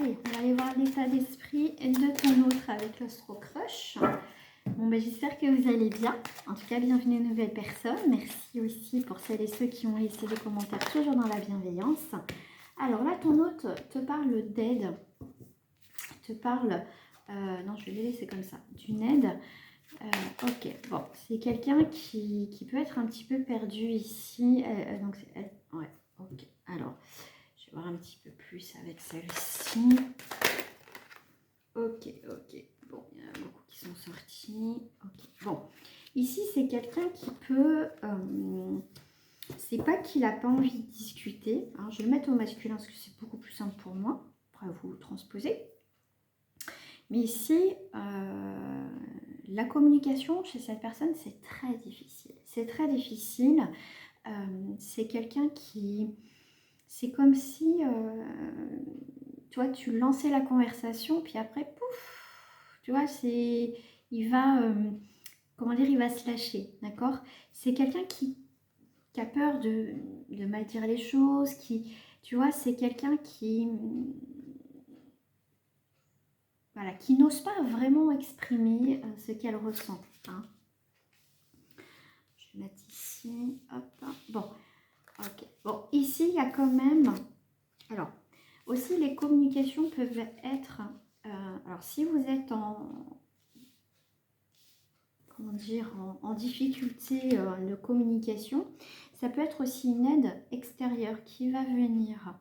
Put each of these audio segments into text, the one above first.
Allez, on va aller voir l'état d'esprit de ton autre avec l'Ostro Crush. Bon, ben, j'espère que vous allez bien. En tout cas, bienvenue aux nouvelles personnes. Merci aussi pour celles et ceux qui ont laissé des commentaires toujours dans la bienveillance. Alors là, ton hôte te parle d'aide. Te parle... non, je vais les laisser comme ça. D'une aide. Ok, bon, c'est quelqu'un qui peut être un petit peu perdu ici. Donc, ouais, ok. Alors, je vais voir un petit peu plus avec celle-ci. Ok, ok. Bon, il y en a beaucoup qui sont sortis. Ok, bon. Ici, c'est quelqu'un qui peut... c'est pas qu'il n'a pas envie de discuter. Alors, je vais le mettre au masculin parce que c'est beaucoup plus simple pour moi. Après, vous transposez. Mais ici, la communication chez cette personne, c'est très difficile. C'est très difficile. C'est quelqu'un qui... C'est comme si, tu vois, tu lançais la conversation, puis après, pouf, tu vois, c'est... Il va, comment dire, il va se lâcher, d'accord? C'est quelqu'un qui a peur de mal dire les choses, qui, tu vois, c'est quelqu'un qui... Voilà, qui n'ose pas vraiment exprimer ce qu'elle ressent. Hein. Je vais mettre ici. Hop. Bon, ok. Bon, ici, il y a quand même... Alors, aussi, les communications peuvent être... alors, si vous êtes en... Comment dire, en difficulté de communication, ça peut être aussi une aide extérieure qui va venir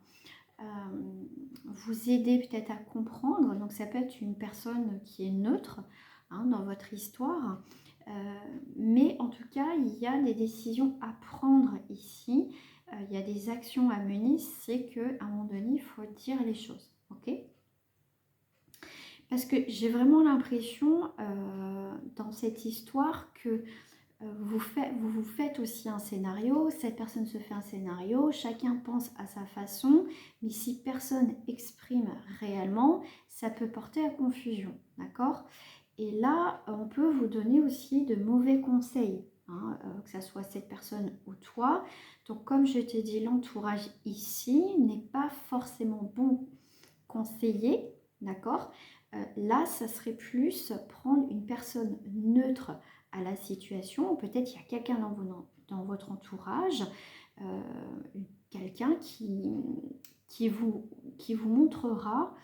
vous aider peut-être à comprendre. Donc ça peut être une personne qui est neutre hein, dans votre histoire. Mais en tout cas, il y a des décisions à prendre ici. Il y a des actions à mener. C'est qu'à un moment donné, il faut dire les choses. Ok ? Parce que j'ai vraiment l'impression dans cette histoire que vous vous faites aussi un scénario, cette personne se fait un scénario, chacun pense à sa façon, mais si personne exprime réellement, ça peut porter à confusion, d'accord? Et là, on peut vous donner aussi de mauvais conseils, hein, que ce soit cette personne ou toi. Donc comme je t'ai dit, l'entourage ici n'est pas forcément bon conseiller, d'accord? Là, ça serait plus prendre une personne neutre à la situation. Peut-être il y a quelqu'un dans votre entourage, quelqu'un qui vous montrera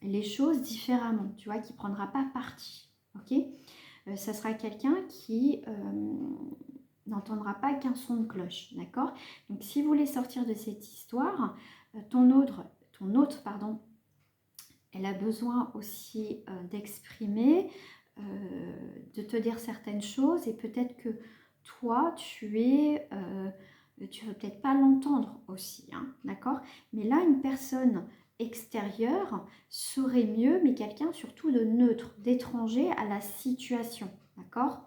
les choses différemment, tu vois, qui ne prendra pas parti. Ok, ça sera quelqu'un qui n'entendra pas qu'un son de cloche, d'accord? Donc si vous voulez sortir de cette histoire, ton autre, pardon, elle a besoin aussi d'exprimer, de te dire certaines choses et peut-être que toi, tu veux peut-être pas l'entendre aussi, hein, d'accord? Mais là, une personne extérieure serait mieux, mais quelqu'un surtout de neutre, d'étranger à la situation, d'accord?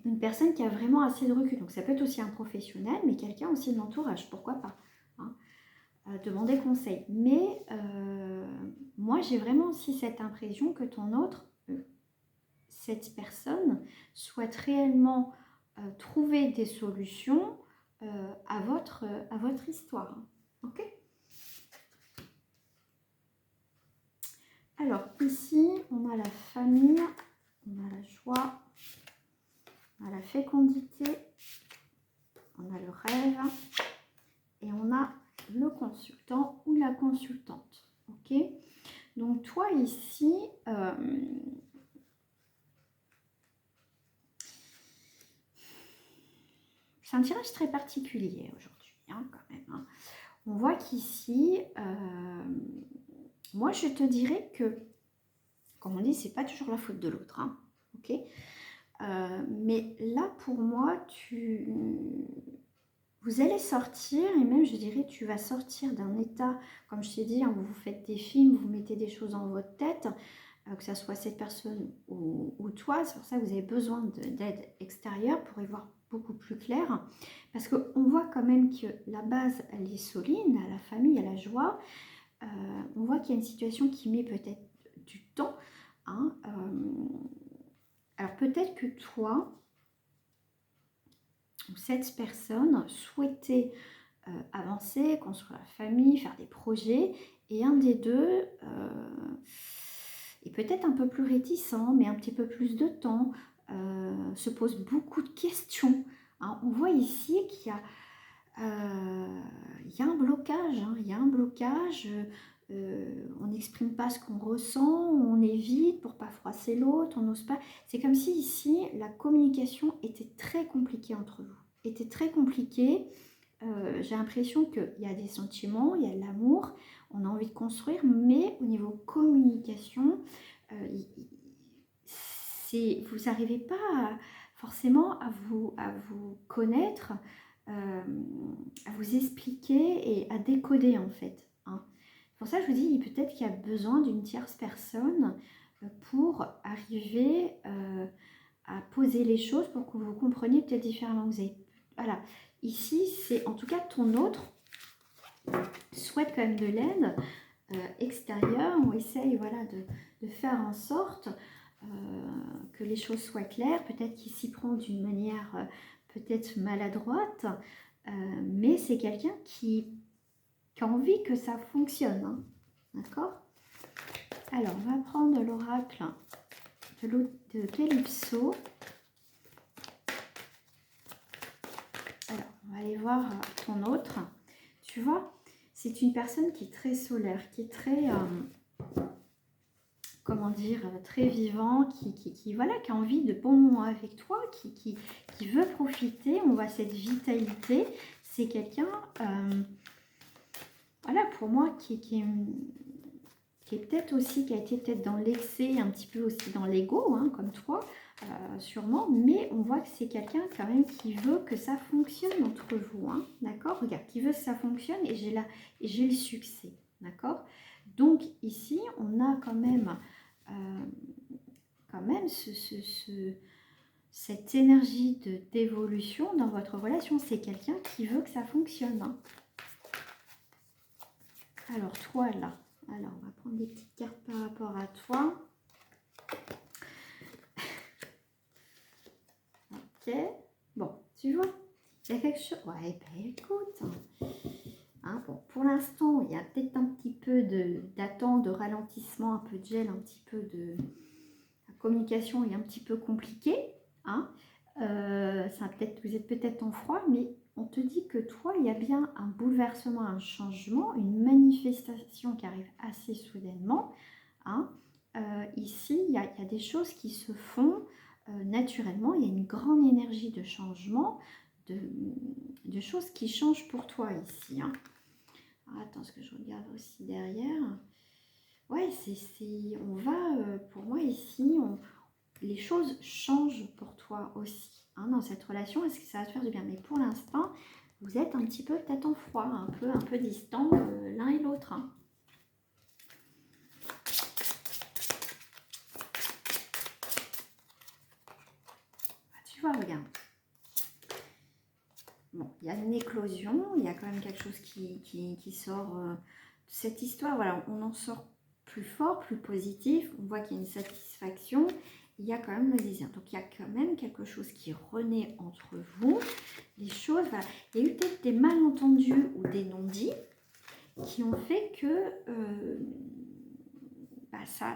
Une personne qui a vraiment assez de recul. Donc ça peut être aussi un professionnel, mais quelqu'un aussi de l'entourage, pourquoi pas, hein? Demander conseil. Mais moi, j'ai vraiment aussi cette impression que ton autre, cette personne, souhaite réellement trouver des solutions à votre histoire. Ok ? Alors, ici, on a la famille, on a la joie, on a la fécondité, on a le rêve et on a le consultant ou la consultante. Ok ? Donc toi ici, c'est un tirage très particulier aujourd'hui, hein, quand même. Hein. On voit qu'ici, moi je te dirais que, comme on dit, c'est pas toujours la faute de l'autre, hein, ok. mais là pour moi, vous allez sortir, et même je dirais tu vas sortir d'un état, comme je t'ai dit, hein, vous faites des films, vous mettez des choses dans votre tête, que ce soit cette personne ou toi. C'est pour ça que vous avez besoin d'aide extérieure pour y voir beaucoup plus clair. Parce qu'on voit quand même que la base, elle est solide, à la famille, à la joie. On voit qu'il y a une situation qui met peut-être du temps. Hein, alors peut-être que toi, ou cette personne, souhaitait avancer, construire la famille, faire des projets. Et un des deux est peut-être un peu plus réticent, mais un petit peu plus de temps, se pose beaucoup de questions. Hein. On voit ici qu'il y a un blocage, il y a un blocage, on n'exprime pas ce qu'on ressent, on évite pour pas froisser l'autre, on n'ose pas. C'est comme si ici, la communication était très compliquée entre vous, était très compliquée. J'ai l'impression qu'il y a des sentiments, il y a de l'amour, on a envie de construire, mais au niveau communication, vous n'arrivez pas forcément à vous connaître, à vous expliquer et à décoder en fait. Hein. C'est pour ça que je vous dis, peut-être qu'il y a besoin d'une tierce personne pour arriver à poser les choses pour que vous compreniez peut-être différemment. Vous avez, voilà, ici c'est en tout cas ton autre souhaite quand même de l'aide extérieure. On essaye voilà, de faire en sorte que les choses soient claires. Peut-être qu'il s'y prend d'une manière peut-être maladroite, mais c'est quelqu'un qui a envie que ça fonctionne. Hein. D'accord? Alors, on va prendre l'oracle de Calypso. Alors, on va aller voir ton autre. Tu vois, c'est une personne qui est très solaire, qui est très, comment dire, très vivant, voilà, qui a envie de bons moments avec toi, qui veut profiter. On voit cette vitalité. C'est quelqu'un, voilà, pour moi, qui est peut-être aussi, qui a été peut-être dans l'excès, un petit peu aussi dans l'ego, hein, comme toi, sûrement, mais on voit que c'est quelqu'un quand même qui veut que ça fonctionne entre vous, hein, d'accord? Regarde, qui veut que ça fonctionne et j'ai le succès, d'accord? Donc ici, on a quand même cette énergie d'évolution dans votre relation. C'est quelqu'un qui veut que ça fonctionne. Hein. Alors, toi, là, alors, on va prendre des petites cartes par rapport à toi. Ok. Bon, tu vois, il y a quelque chose... Ouais, ben écoute. Hein, bon, pour l'instant, il y a peut-être un petit peu d'attente, de ralentissement, un peu de gel, un petit peu de... La communication est un petit peu compliquée. Hein. Vous êtes peut-être en froid, mais on te dit que toi, il y a bien un bouleversement, un changement, une manifestation qui arrive assez soudainement. Hein. Ici, il y a des choses qui se font naturellement. Il y a une grande énergie de changement, de choses qui changent pour toi ici. Hein. Alors, attends, ce que je regarde aussi derrière. Ouais, on va, pour moi ici, les choses changent pour toi aussi. Hein, dans cette relation, est-ce que ça va te faire du bien? Mais pour l'instant, vous êtes un petit peu peut-être en froid, un peu distant l'un et l'autre. Hein. Tu vois, regarde. Bon, il y a une éclosion, il y a quand même quelque chose qui sort de cette histoire. Voilà, on en sort plus fort, plus positif. On voit qu'il y a une satisfaction. Il y a quand même le désir. Donc, il y a quand même quelque chose qui renaît entre vous. Les choses, voilà. Il y a eu peut-être des malentendus ou des non-dits qui ont fait que ça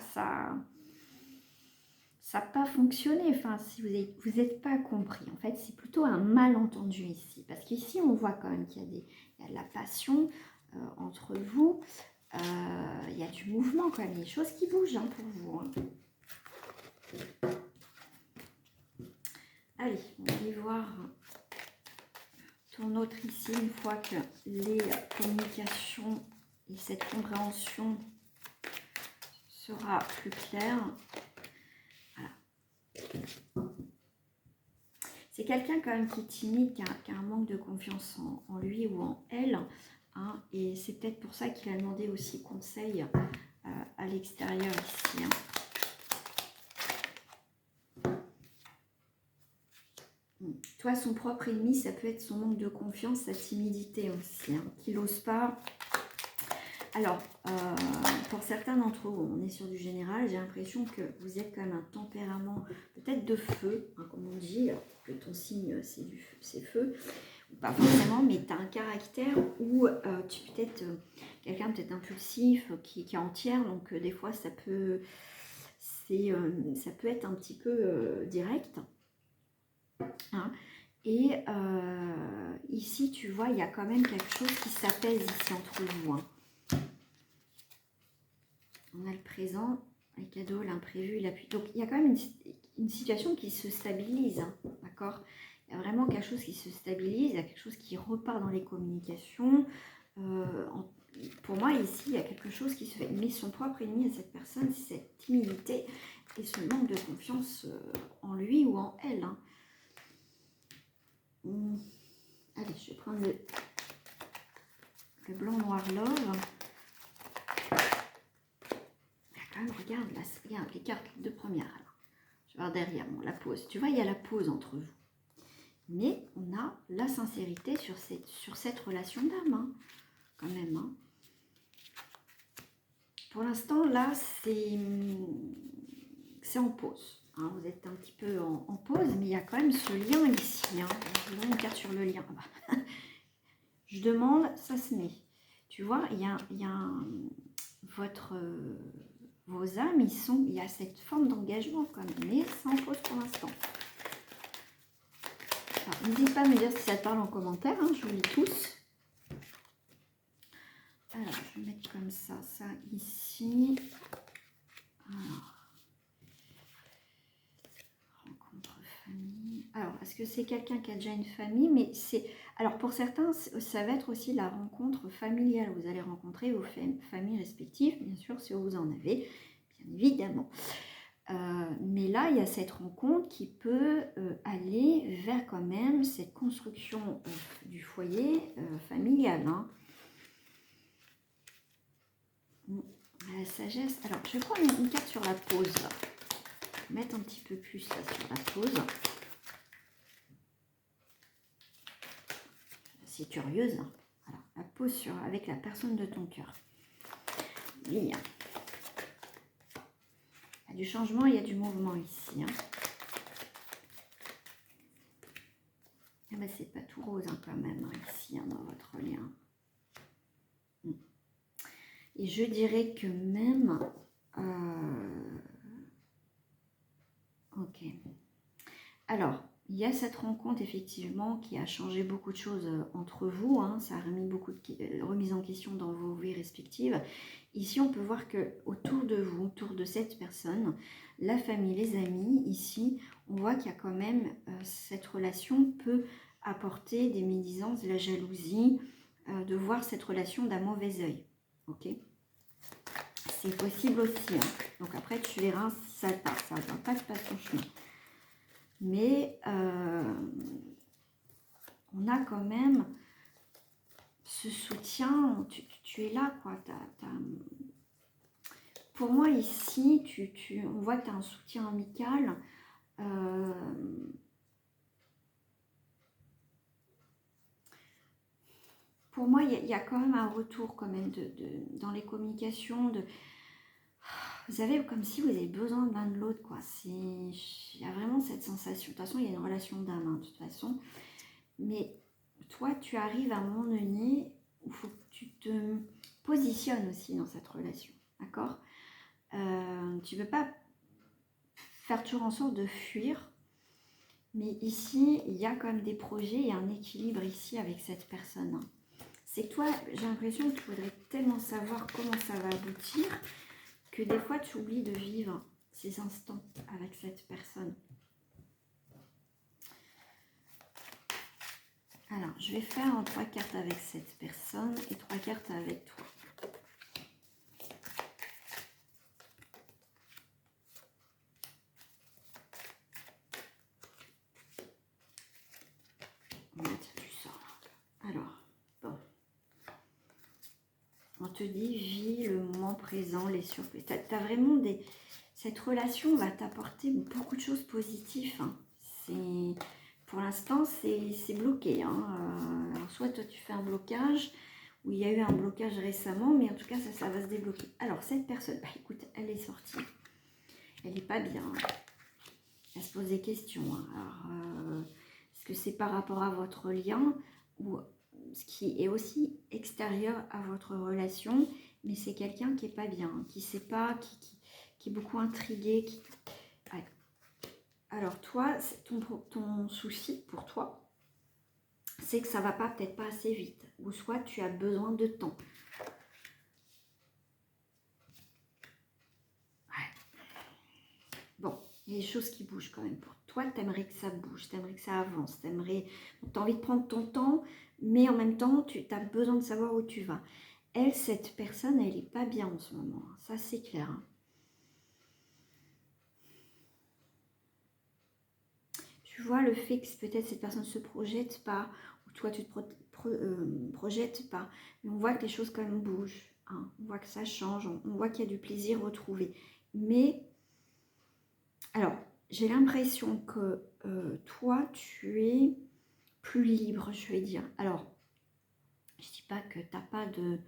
n'a pas fonctionné. Enfin, si vous n'êtes pas compris. En fait, c'est plutôt un malentendu ici. Parce qu'ici, on voit quand même qu'il y a de la passion entre vous. Il y a du mouvement quand même. Il y a des choses qui bougent hein, pour vous. Hein. Allez, on va aller voir ton autre ici. Une fois que les communications et cette compréhension sera plus claire. C'est quelqu'un quand même qui est timide, qui a un manque de confiance en lui ou en elle. Hein, et c'est peut-être pour ça qu'il a demandé aussi conseil à l'extérieur ici. Hein. Toi, son propre ennemi, ça peut être son manque de confiance, sa timidité aussi, hein, qu'il n'ose pas. Alors, pour certains d'entre vous, on est sur du général, j'ai l'impression que vous êtes quand même un tempérament peut-être de feu, hein, comme on dit, que ton signe c'est feu. pas forcément, mais tu as un caractère où tu peux être quelqu'un peut-être impulsif, qui est entière, donc des fois ça peut être un petit peu direct. Hein. Et ici, tu vois, il y a quand même quelque chose qui s'apaise ici entre vous. Hein. On a le présent, les cadeaux, l'imprévu, l'appui. Donc, il y a quand même une situation qui se stabilise, hein, d'accord? Il y a vraiment quelque chose qui se stabilise, il y a quelque chose qui repart dans les communications. Pour moi, ici, il y a quelque chose qui se fait. Mais son propre ennemi à cette personne, c'est cette timidité et ce manque de confiance en lui ou en elle. Hein. Allez, je vais prendre le blanc noir love. Quand même, regarde, là, regarde les cartes, les deux premières. Alors, je vais voir derrière, bon, la pause. Tu vois, il y a la pause entre vous. Mais on a la sincérité sur cette relation d'âme, hein, quand même. Hein. Pour l'instant, là, c'est en pause. Hein. Vous êtes un petit peu en pause, mais il y a quand même ce lien ici. Hein. Je vous donne une carte sur le lien. Je demande, ça se met. Tu vois, il y a vos âmes, il y a cette forme d'engagement quand même, mais c'est en pause pour l'instant. N'hésite pas à me dire si ça te parle en commentaire, hein, je vous lis tous. Alors, je vais mettre comme ça ici. Alors, rencontre famille. Alors, est-ce que c'est quelqu'un qui a déjà une famille? Mais c'est. Alors, pour certains, ça va être aussi la rencontre familiale. Vous allez rencontrer vos familles respectives, bien sûr, si vous en avez, bien évidemment. Mais là, il y a cette rencontre qui peut aller vers quand même cette construction du foyer familial. Hein. La sagesse. Alors, je vais prendre une carte sur la pause. Là. Je vais mettre un petit peu plus là, sur la pause. C'est curieuse. Hein. Alors, la pause avec la personne de ton cœur. Lien. Il y a du changement, il y a du mouvement ici. Hein. Ah ben, c'est pas tout rose hein, quand même, hein, ici, hein, dans votre lien. Et je dirais que même... ok. Alors, il y a cette rencontre, effectivement, qui a changé beaucoup de choses entre vous. Hein, ça a remis beaucoup de remises en question dans vos vies respectives. Ici, on peut voir que autour de vous, autour de cette personne, la famille, les amis, ici, on voit qu'il y a quand même... cette relation peut apporter des médisances, de la jalousie, de voir cette relation d'un mauvais œil. Ok ? C'est possible aussi. Hein. Donc après, tu verras si ça passe. Ça ne va pas te passer ton chemin. Mais on a quand même ce soutien. Tu es là, quoi. Pour moi, ici, on voit que tu as un soutien amical. Pour moi, il y a quand même un retour quand même dans les communications. Vous savez, comme si vous avez besoin de l'un de l'autre, quoi. Il y a vraiment cette sensation. De toute façon, il y a une relation d'âme, hein, de toute façon. Mais toi, tu arrives à un moment donné où il faut que tu te positionnes aussi dans cette relation, d'accord? Tu ne peux pas faire toujours en sorte de fuir. Mais ici, il y a quand même des projets et un équilibre ici avec cette personne. Hein. C'est que toi, j'ai l'impression que tu voudrais tellement savoir comment ça va aboutir que des fois, tu oublies de vivre ces instants avec cette personne. Alors, je vais faire 3 cartes avec cette personne et 3 cartes avec toi. On va mettre du sang. Alors, bon. On te dit, vis le moment présent, les surprises. Tu as vraiment cette relation va t'apporter beaucoup de choses positives. Hein. Pour l'instant, c'est bloqué. Hein. Alors, soit toi, tu fais un blocage, ou il y a eu un blocage récemment, mais en tout cas, ça va se débloquer. Alors, cette personne, bah, écoute, elle est sortie. Elle n'est pas bien. Elle se pose des questions. Hein. Alors, est-ce que c'est par rapport à votre lien? ou ce qui est aussi extérieur à votre relation, mais c'est quelqu'un qui n'est pas bien, qui sait pas, qui est beaucoup intrigué. Ouais. Alors toi, ton souci pour toi, c'est que ça va pas, peut-être pas assez vite, ou soit tu as besoin de temps. Ouais. Bon, il y a des choses qui bougent quand même pour toi. Tu aimerais que ça bouge, tu aimerais que ça avance, tu as envie de prendre ton temps, mais en même temps, tu as besoin de savoir où tu vas. Elle, cette personne, elle n'est pas bien en ce moment, ça c'est clair. Tu vois le fait que peut-être cette personne ne se projette pas, ou toi tu te projettes pas, mais on voit que les choses quand même bougent, hein. On voit que ça change, on voit qu'il y a du plaisir retrouvé. Mais, alors, j'ai l'impression que toi, tu es plus libre, je vais dire. Alors, je ne dis pas que tu n'as pas de,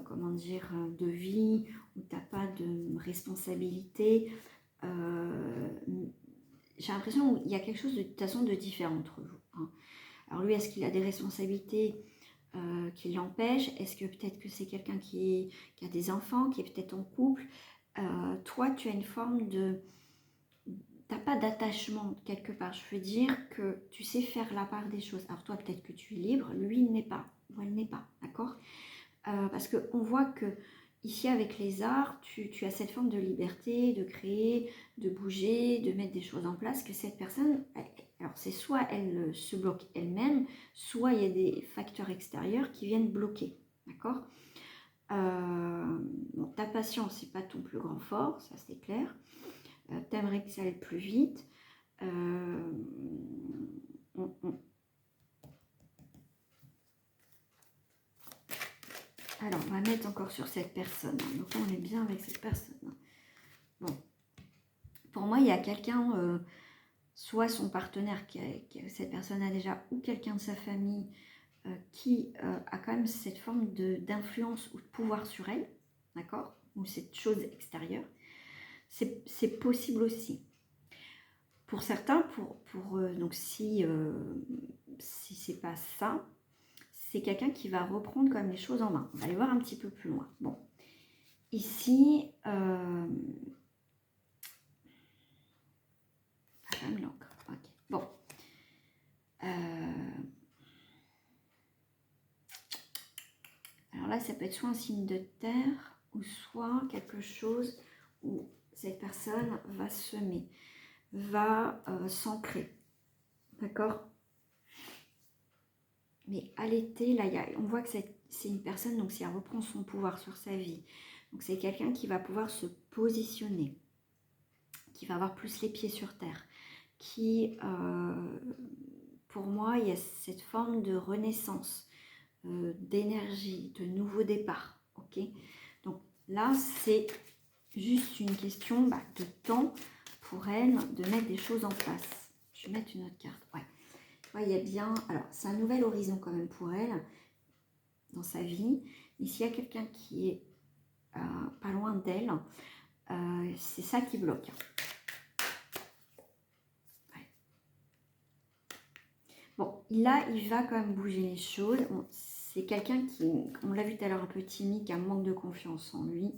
comment dire, de vie, ou tu n'as pas de responsabilité. J'ai l'impression qu'il y a quelque chose de toute façon de différent entre vous, hein. Alors lui, est-ce qu'il a des responsabilités qui l'empêchent? Est-ce que peut-être que c'est quelqu'un qui a des enfants, qui est peut-être en couple? Toi, tu as une forme de... T'as pas d'attachement quelque part. Je veux dire que tu sais faire la part des choses. Alors toi, peut-être que tu es libre, lui, il n'est pas, ou elle n'est pas, d'accord? Parce qu'on voit que ici, avec les arts, tu as cette forme de liberté, de créer, de bouger, de mettre des choses en place, que cette personne, alors c'est soit elle se bloque elle-même, soit il y a des facteurs extérieurs qui viennent bloquer, d'accord? Bon, ta patience, c'est pas ton plus grand fort, ça c'est clair. T'aimerais que ça aille plus vite. Alors, on va mettre encore sur cette personne. Donc, on est bien avec cette personne. Bon. Pour moi, il y a quelqu'un, soit son partenaire, cette personne a déjà, ou quelqu'un de sa famille qui a quand même cette forme d'influence ou de pouvoir sur elle, d'accord? Ou cette chose extérieure. C'est possible aussi. Pour certains, donc si c'est pas ça, c'est quelqu'un qui va reprendre quand même les choses en main. On va aller voir un petit peu plus loin. Bon, ici, ok. Bon, alors là, ça peut être soit un signe de terre, ou soit quelque chose où cette personne va semer, va s'ancrer, d'accord? Mais à l'été, là, on voit que c'est une personne, donc si elle reprend son pouvoir sur sa vie, donc c'est quelqu'un qui va pouvoir se positionner, qui va avoir plus les pieds sur terre, qui, pour moi, il y a cette forme de renaissance, d'énergie, de nouveau départ, ok? Donc là, c'est juste une question de temps pour elle de mettre des choses en place. Je vais mettre une autre carte, ouais. Il y a bien, alors c'est un nouvel horizon quand même pour elle dans sa vie, mais s'il y a quelqu'un qui est pas loin d'elle, c'est ça qui bloque. Ouais. Bon, là il va quand même bouger les choses. C'est quelqu'un qui, on l'a vu tout à l'heure, un peu timide, qui a un manque de confiance en lui,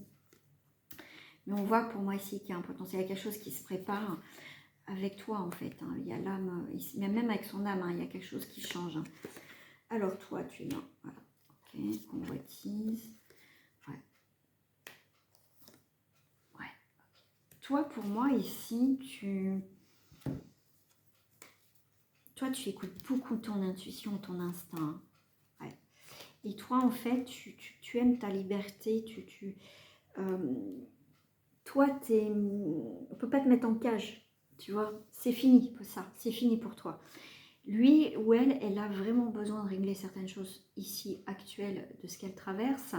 mais on voit pour moi ici qu'il y a un potentiel, il y a quelque chose qui se prépare avec toi en fait, hein. Il y a l'âme, même avec son âme, hein, il y a quelque chose qui change, hein. Alors toi tu es là, voilà. Ok, convoitise. Ouais. Ouais. Toi, pour moi, ici, toi, tu écoutes beaucoup ton intuition, ton instinct. Ouais. Et toi, en fait, tu aimes ta liberté. Toi, on ne peut pas te mettre en cage. Tu vois, c'est fini pour ça. C'est fini pour toi. Lui ou elle a vraiment besoin de régler certaines choses ici, actuelles, de ce qu'elle traverse.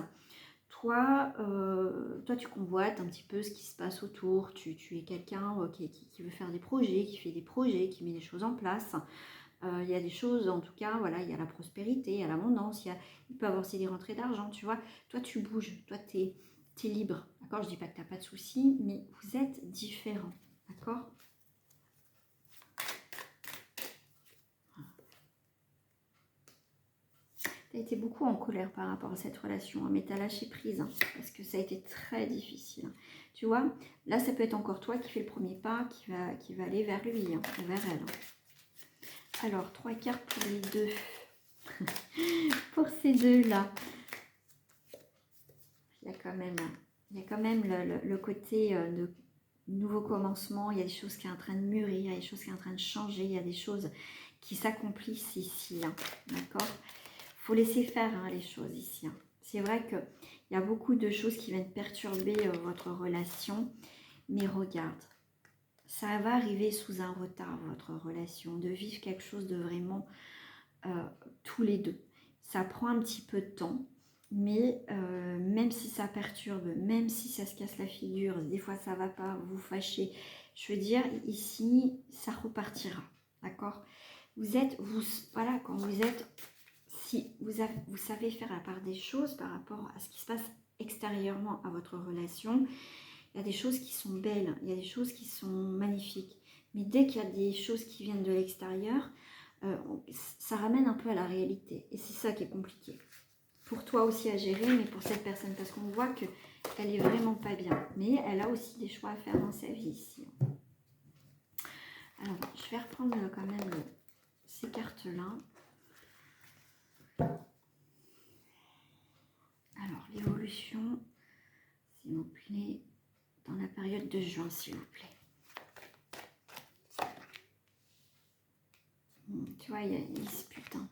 Toi, tu convoites un petit peu ce qui se passe autour, tu es quelqu'un qui veut faire des projets, qui fait des projets, qui met des choses en place. Il y a des choses, en tout cas, voilà, il y a la prospérité, il y a l'abondance, il peut y avoir aussi des rentrées d'argent, tu vois. Toi, tu bouges, toi, tu es libre, d'accord? Je dis pas que tu n'as pas de soucis, mais vous êtes différents, d'accord? Tu as été beaucoup en colère par rapport à cette relation, hein, mais tu as lâché prise, hein, parce que ça a été très difficile. Tu vois, là, ça peut être encore toi qui fais le premier pas, qui va aller vers lui, hein, ou vers elle. Alors, 3 cartes pour les deux. Pour ces deux-là. Il y a quand même le côté de nouveau commencement. Il y a des choses qui sont en train de mûrir, il y a des choses qui sont en train de changer, il y a des choses qui s'accomplissent ici. Hein, d'accord ? Il faut laisser faire, hein, les choses ici. Hein. C'est vrai qu'il y a beaucoup de choses qui viennent perturber votre relation. Mais regarde, ça va arriver sous un retard, votre relation, de vivre quelque chose de vraiment tous les deux. Ça prend un petit peu de temps, mais même si ça perturbe, même si ça se casse la figure, des fois ça va pas, vous fâchez, je veux dire, ici, ça repartira, d'accord ? Voilà, quand vous êtes, si vous savez faire la part des choses par rapport à ce qui se passe extérieurement à votre relation, il y a des choses qui sont belles, il y a des choses qui sont magnifiques, mais dès qu'il y a des choses qui viennent de l'extérieur, ça ramène un peu à la réalité. Et c'est ça qui est compliqué. Pour toi aussi à gérer, mais pour cette personne. Parce qu'on voit qu'elle est vraiment pas bien. Mais elle a aussi des choix à faire dans sa vie ici. Alors, je vais reprendre quand même ces cartes-là. Alors, l'évolution, s'il vous plaît, dans la période de juin, s'il vous plaît. Tu vois, il y a une dispute. Hein.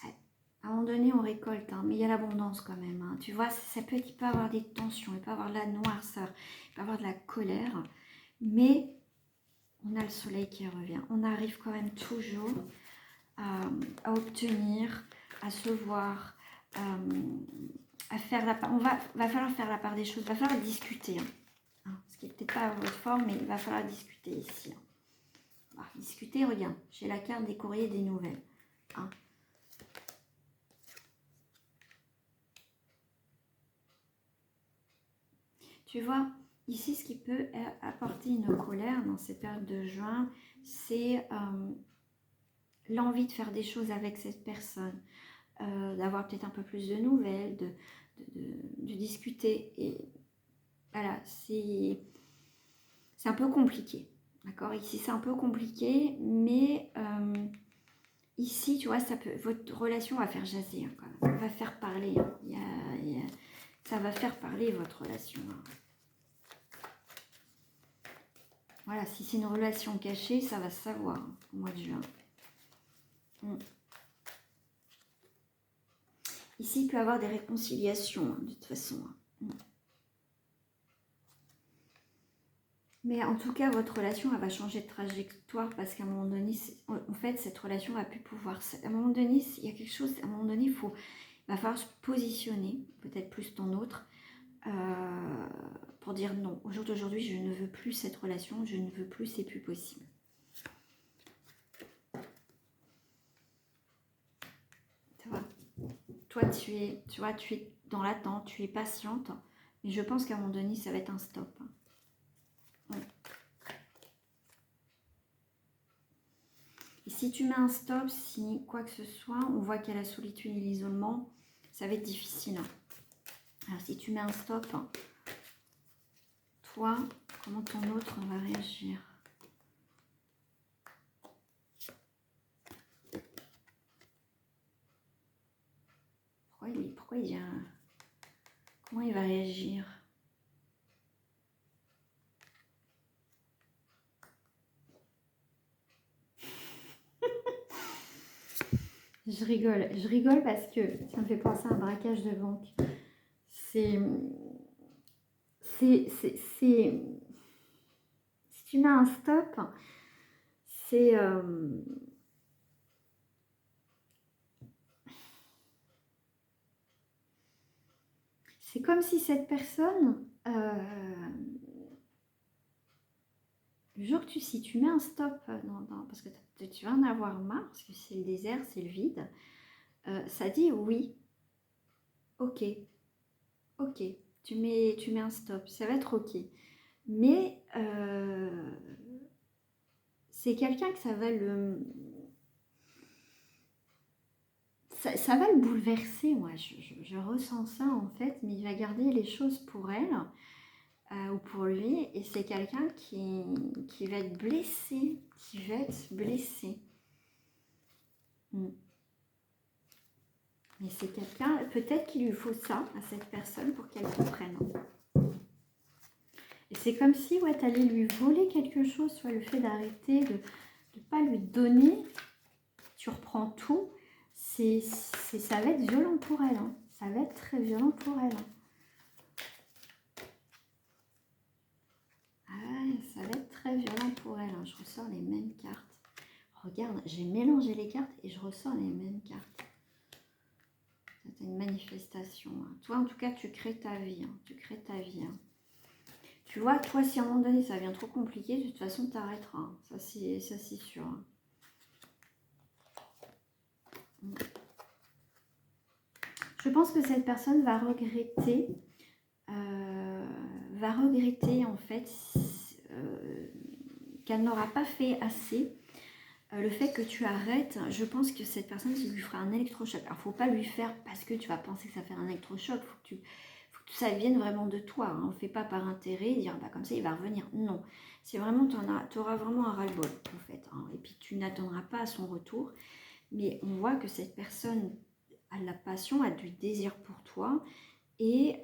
Ouais. À un moment donné, on récolte, hein, mais il y a l'abondance quand même. Hein. Tu vois, il peut y avoir des tensions, il peut y avoir de la noirceur, il peut y avoir de la colère, mais on a le soleil qui revient. On arrive quand même toujours à obtenir, à se voir, à faire la part. Va falloir faire la part des choses, va falloir discuter. Hein, ce qui n'est peut-être pas votre forme, mais il va falloir discuter ici. Hein. Discuter, regarde, j'ai la carte des courriers des nouvelles. Hein. Tu vois, ici, ce qui peut apporter une colère dans cette période de juin, c'est l'envie de faire des choses avec cette personne, d'avoir peut-être un peu plus de nouvelles, de discuter. Et voilà, c'est un peu compliqué. D'accord ? Ici, c'est un peu compliqué, mais ici, tu vois, votre relation va faire jaser, hein, quand même. Ça va faire parler. Hein. Ça va faire parler votre relation. Hein. Voilà, si c'est une relation cachée, ça va se savoir, hein, au mois de juin. Ici, il peut y avoir des réconciliations, hein, de toute façon. Hein. Mais en tout cas, votre relation, elle va changer de trajectoire parce qu'à un moment donné, en fait, cette relation va plus pouvoir... À un moment donné, il y a quelque chose, à un moment donné, il va falloir se positionner, peut-être plus ton autre, pour dire non. Au jour d'aujourd'hui, je ne veux plus cette relation, je ne veux plus, c'est plus possible. Tu vois, toi, tu es dans l'attente, tu es patiente, mais je pense qu'à un moment donné, ça va être un stop. Et si tu mets un stop, si quoi que ce soit, on voit qu'il y a la solitude et l'isolement, ça va être difficile. Alors si tu mets un stop, toi, comment ton autre va réagir? Pourquoi il y a... Comment il va réagir? Je rigole parce que ça me fait penser à un braquage de banque. Si tu mets un stop, c'est comme si cette personne, le jour que si tu mets un stop, parce que tu vas en avoir marre, parce que c'est le désert, c'est le vide, ça dit oui, ok, tu mets un stop, ça va être ok. Mais c'est quelqu'un que ça ça va le bouleverser, moi. Je ressens ça, en fait, mais il va garder les choses pour elle ou pour lui. Et c'est quelqu'un qui va être blessé, qui va être blessé. Mais c'est quelqu'un, peut-être qu'il lui faut ça à cette personne pour qu'elle comprenne. Et c'est comme si ouais, tu allais lui voler quelque chose, soit le fait d'arrêter, de ne pas lui donner, tu reprends tout, ça va être violent pour elle. Hein. Ça va être très violent pour elle. Ah ouais, ça va être très violent pour elle. Hein. Je ressors les mêmes cartes. Regarde, j'ai mélangé les cartes et je ressors les mêmes cartes. C'est une manifestation. Hein. Toi, en tout cas, tu crées ta vie. Hein. Tu crées ta vie. Hein. Tu vois, toi, si à un moment donné, ça devient trop compliqué, de toute façon, tu arrêteras. Hein. Ça, c'est sûr. Hein. Je pense que cette personne va regretter en fait qu'elle n'aura pas fait assez. Le fait que tu arrêtes, je pense que cette personne, ça lui fera un électrochoc. Alors, il ne faut pas lui faire parce que tu vas penser que ça fait un électrochoc. Faut que ça vienne vraiment de toi. Hein. On ne le fait pas par intérêt, dire bah, comme ça il va revenir. Non, c'est vraiment, tu auras vraiment un ras-le-bol en fait. Hein. Et puis tu n'attendras pas à son retour. Mais on voit que cette personne a de la passion, a du désir pour toi. Et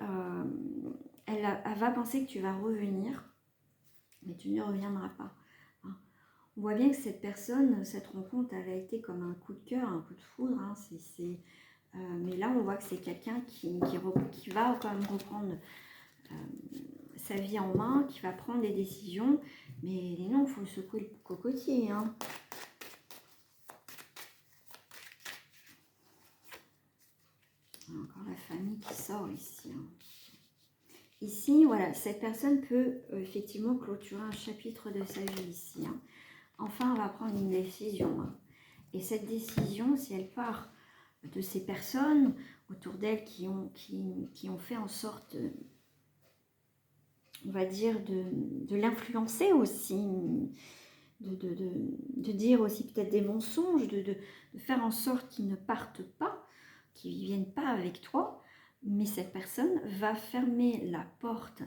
elle va penser que tu vas revenir. Mais tu ne reviendras pas. Hein. On voit bien que cette personne, cette rencontre, elle a été comme un coup de cœur, un coup de foudre. Hein. Mais là, on voit que c'est quelqu'un qui va quand même reprendre sa vie en main, qui va prendre des décisions. Mais non, il faut secouer le cocotier. Hein. Encore la famille qui sort ici. Hein. Ici, voilà, cette personne peut effectivement clôturer un chapitre de sa vie ici. Hein. Enfin, elle va prendre une décision. Hein. Et cette décision, si elle part de ces personnes autour d'elle qui ont fait en sorte, on va dire, de l'influencer aussi, de dire aussi peut-être des mensonges, de faire en sorte qu'ils ne partent pas, qu'ils ne viennent pas avec toi, mais cette personne va fermer la porte,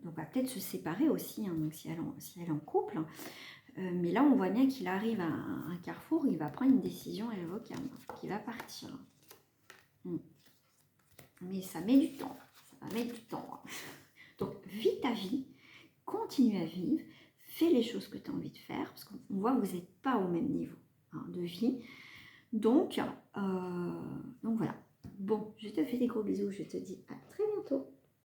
donc va peut-être se séparer aussi, hein, donc si elle est en couple. Mais là, on voit bien qu'il arrive à un carrefour, il va prendre une décision irrévocable, qu'il va partir. Mais ça met du temps, ça va mettre du temps. Donc, vis ta vie, continue à vivre, fais les choses que tu as envie de faire, parce qu'on voit que vous n'êtes pas au même niveau de vie. Donc voilà. Bon, je te fais des gros bisous, je te dis à très bientôt.